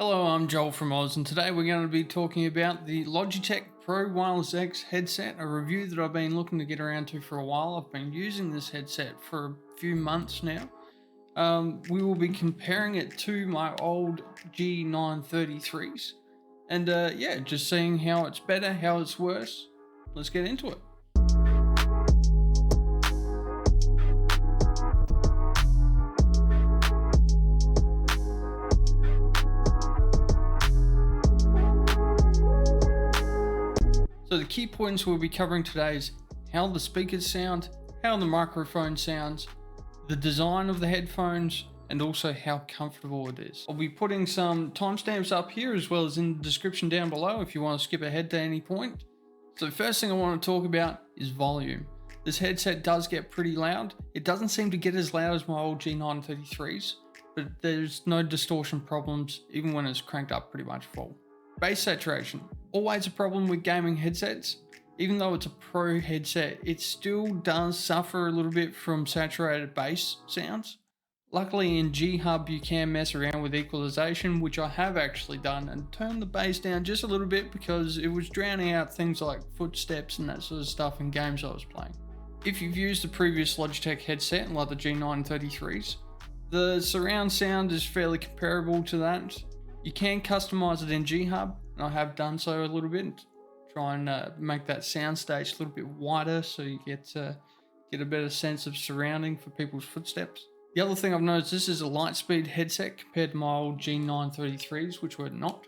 Hello, I'm Joel from Oz, and today we're going to be talking about the Logitech Pro Wireless X headset, a review that I've been looking to get around to for a while. I've been using this headset for a few months now. We will be comparing it to my old G933s, and just seeing how it's better, how it's worse. Let's get into it. So the key points we'll be covering today is how the speakers sound, how the microphone sounds, the design of the headphones, and also how comfortable it is. I'll be putting some timestamps up here as well as in the description down below if you want to skip ahead to any point. So the first thing I want to talk about is volume. This headset does get pretty loud. It doesn't seem to get as loud as my old G933s, but there's no distortion problems even when it's cranked up pretty much full. Bass saturation, always a problem with gaming headsets. Even though it's a pro headset, it still does suffer a little bit from saturated bass sounds. Luckily in G-Hub you can mess around with equalization, which I have actually done, and turn the bass down just a little bit because it was drowning out things like footsteps and that sort of stuff in games I was playing. If you've used the previous Logitech headset like the G933s, the surround sound is fairly comparable to that. You can customize it in G-Hub, and I have done so a little bit. Try and make that soundstage a little bit wider so you get a better sense of surrounding for people's footsteps. The other thing I've noticed, this is a light speed headset compared to my old G933s, which were not.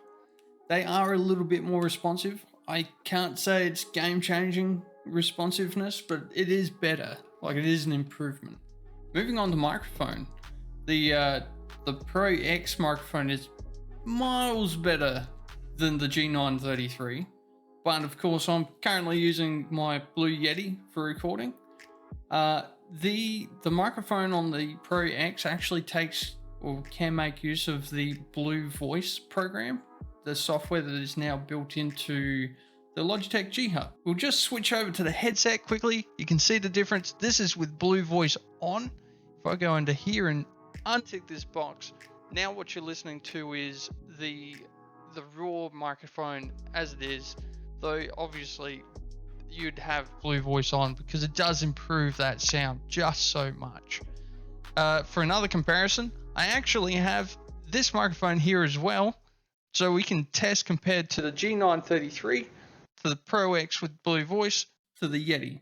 They are a little bit more responsive. I can't say it's game changing responsiveness, but it is better. Like, it is an improvement. Moving on to microphone. The Pro X microphone is miles better than the G933, but of course I'm currently using my Blue Yeti for recording. The microphone on the Pro X actually takes or can make use of the Blue Voice program, the software that is now built into the Logitech G-Hub. We'll just switch over to the headset quickly. You can see the difference. This is with Blue Voice on. If I go into here and untick this box, now what you're listening to is the raw microphone as it is, though obviously you'd have Blue Voice on because it does improve that sound just so much. For another comparison, I actually have this microphone here as well, so we can test compared to the G933, to the Pro X with Blue Voice, to the Yeti.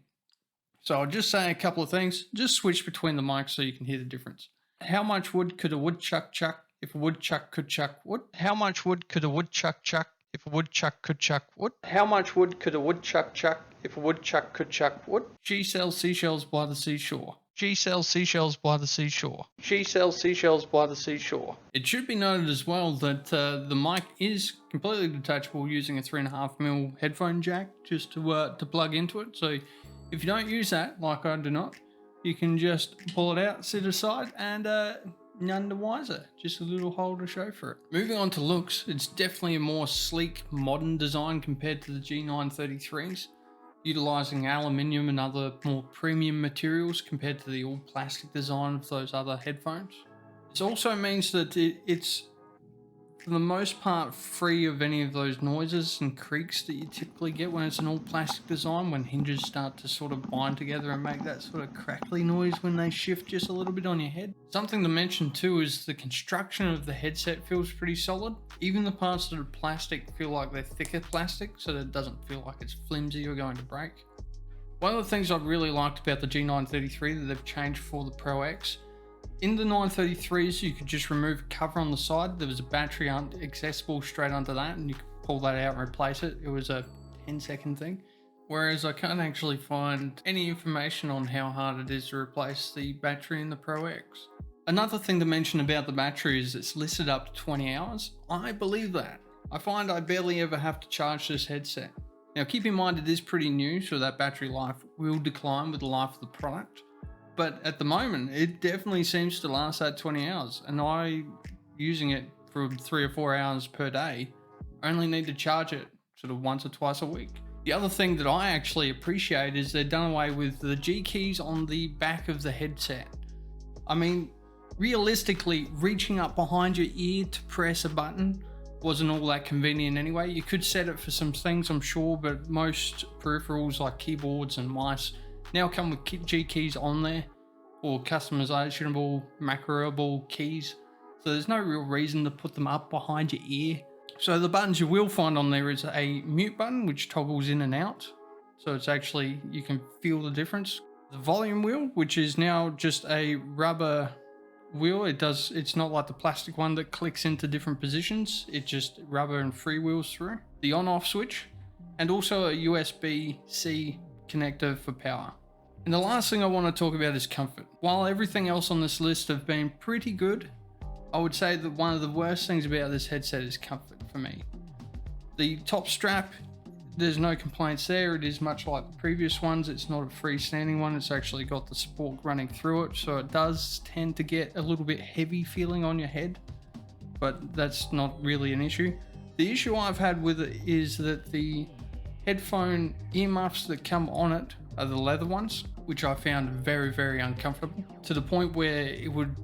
So I'll just say a couple of things, just switch between the mics so you can hear the difference. How much wood could a woodchuck chuck if a woodchuck could chuck wood? How much wood could a woodchuck chuck if a woodchuck could chuck wood? How much wood could a woodchuck chuck if a woodchuck could chuck wood? She sells seashells by the seashore. She sells seashells by the seashore. She sells seashells by the seashore. It should be noted as well that the mic is completely detachable using a 3.5mm headphone jack just to plug into it. So if you don't use that, like I do not, you can just pull it out, sit aside, and none the wiser. Just a little hole to show for it. Moving on to looks, it's definitely a more sleek, modern design compared to the G933s, utilizing aluminium and other more premium materials compared to the all plastic design of those other headphones. It also means that it's, for the most part, free of any of those noises and creaks that you typically get when it's an all plastic design, when hinges start to sort of bind together and make that sort of crackly noise when they shift just a little bit on your head. Something to mention too is the construction of the headset feels pretty solid. Even the parts that are plastic feel like they're thicker plastic, so that it doesn't feel like it's flimsy or going to break. One of the things I've really liked about the G933 that they've changed for the Pro X, in the 933s, you could just remove a cover on the side. There was a battery accessible straight under that, and you could pull that out and replace it. It was a 10-second thing. Whereas I can't actually find any information on how hard it is to replace the battery in the Pro X. Another thing to mention about the battery is it's listed up to 20 hours. I believe that. I find I barely ever have to charge this headset. Now keep in mind it is pretty new, so that battery life will decline with the life of the product. But at the moment, it definitely seems to last that 20 hours. And I, using it for 3 or 4 hours per day, only need to charge it sort of once or twice a week. The other thing that I actually appreciate is they've done away with the G keys on the back of the headset. I mean, realistically, reaching up behind your ear to press a button wasn't all that convenient anyway. You could set it for some things, I'm sure, but most peripherals like keyboards and mice now come with G keys on there, or customizable, macroable keys. So there's no real reason to put them up behind your ear. So the buttons you will find on there is a mute button, which toggles in and out. So it's actually, you can feel the difference. The volume wheel, which is now just a rubber wheel. It's not like the plastic one that clicks into different positions. It just rubber and freewheels through. The on-off switch, and also a USB-C connector for power. And the last thing I want to talk about is comfort. While everything else on this list have been pretty good, I would say that one of the worst things about this headset is comfort for me. The top strap, there's no complaints there. It is much like the previous ones. It's not a freestanding one. It's actually got the support running through it. So it does tend to get a little bit heavy feeling on your head, but that's not really an issue. The issue I've had with it is that the headphone earmuffs that come on it are the leather ones, which I found very, very uncomfortable, to the point where it would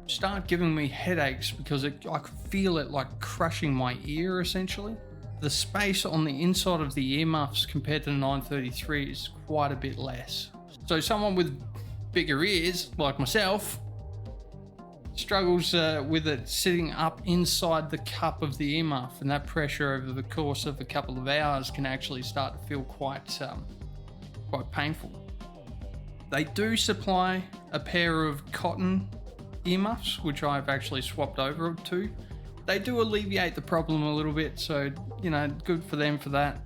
start giving me headaches because I could feel it like crushing my ear essentially. The space on the inside of the earmuffs compared to the 933 is quite a bit less. So someone with bigger ears like myself struggles with it sitting up inside the cup of the earmuff, and that pressure over the course of a couple of hours can actually start to feel quite painful. They do supply a pair of cotton earmuffs, which I've actually swapped over to. They do alleviate the problem a little bit, so good for them for that.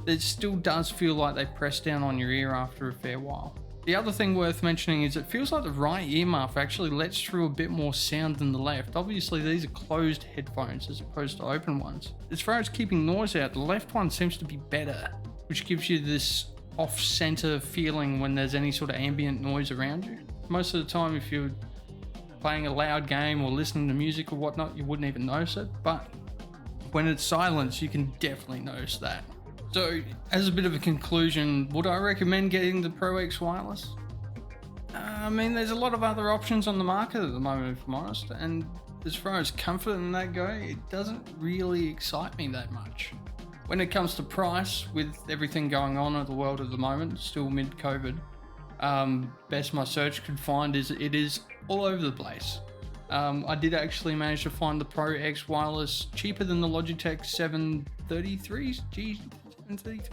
It still does feel like they press down on your ear after a fair while. The other thing worth mentioning is it feels like the right earmuff actually lets through a bit more sound than the left. Obviously these are closed headphones as opposed to open ones. As far as keeping noise out, the left one seems to be better, which gives you this off-center feeling when there's any sort of ambient noise around you. Most of the time, if you're playing a loud game or listening to music or whatnot, you wouldn't even notice it, but when it's silence, you can definitely notice that. So as a bit of a conclusion, would I recommend getting the Pro X wireless? I mean, there's a lot of other options on the market at the moment, if I'm honest, and as far as comfort and that go, it doesn't really excite me that much. When it comes to price, with everything going on in the world at the moment, still mid-COVID, best my search could find is it is all over the place. I did actually manage to find the Pro X wireless cheaper than the Logitech 733s,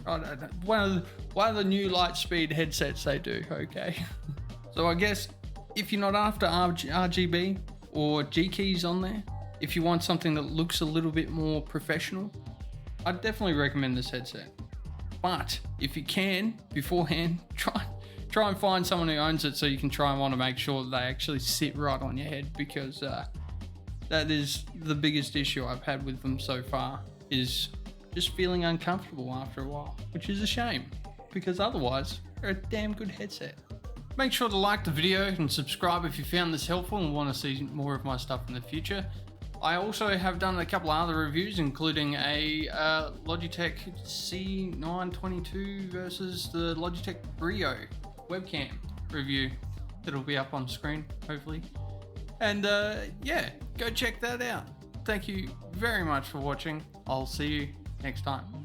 I don't know. One of the new Lightspeed headsets they do, okay. So I guess if you're not after RGB or G keys on there, if you want something that looks a little bit more professional, I'd definitely recommend this headset. But if you can, beforehand, try and find someone who owns it so you can try and want to make sure that they actually sit right on your head, because that is the biggest issue I've had with them so far, is just feeling uncomfortable after a while, which is a shame because otherwise they're a damn good headset. Make sure to like the video and subscribe if you found this helpful and want to see more of my stuff in the future. I also have done a couple of other reviews, including a Logitech C922 versus the Logitech Brio webcam review that'll be up on screen hopefully, and yeah, go check that out. Thank you very much for watching. I'll see you next time.